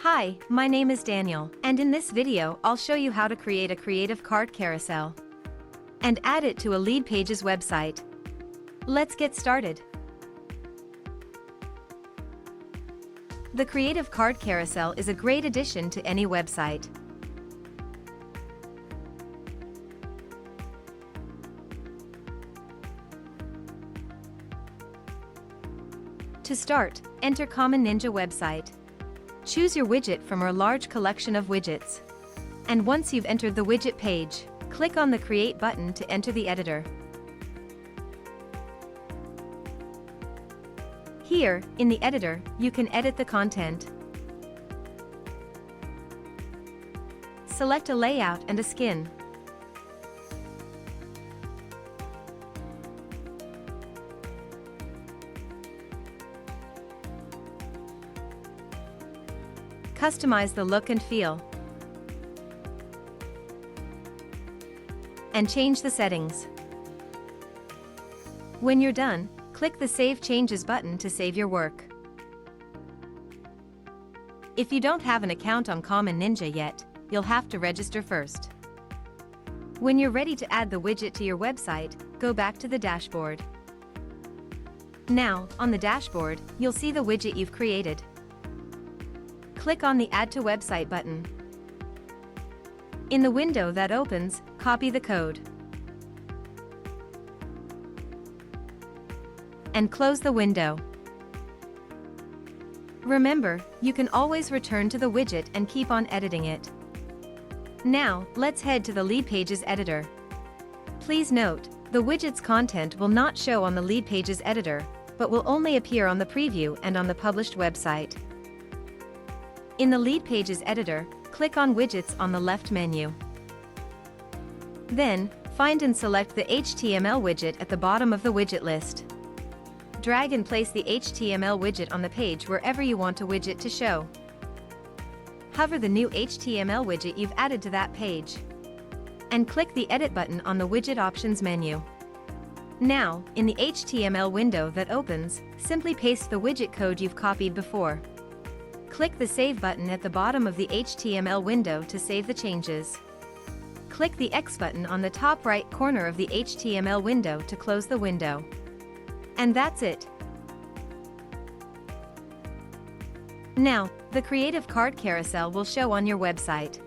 Hi, my name is Daniel, and in this video I'll show you how to create a Creative Card Carousel and add it to a LeadPages website. Let's get started. The Creative Card Carousel is a great addition to any website. To start, enter Common Ninja website. Choose your widget from our large collection of widgets. And once you've entered the widget page, click on the Create button to enter the editor. Here, in the editor, you can edit the content. Select a layout and a skin. Customize the look and feel. And change the settings. When you're done, click the Save Changes button to save your work. If you don't have an account on Common Ninja yet, you'll have to register first. When you're ready to add the widget to your website, go back to the dashboard. Now, on the dashboard, you'll see the widget you've created. Click on the Add to Website button. In the window that opens, copy the code and close the window. Remember, you can always return to the widget and keep on editing it. Now, let's head to the LeadPages editor. Please note, the widget's content will not show on the LeadPages editor, but will only appear on the preview and on the published website. In the LeadPages editor, click on Widgets on the left menu. Then, find and select the HTML widget at the bottom of the widget list. Drag and place the HTML widget on the page wherever you want a widget to show. Hover the new HTML widget you've added to that page. And click the Edit button on the Widget Options menu. Now, in the HTML window that opens, simply paste the widget code you've copied before. Click the Save button at the bottom of the HTML window to save the changes. Click the X button on the top right corner of the HTML window to close the window. And that's it. Now, the Creative Card Carousel will show on your website.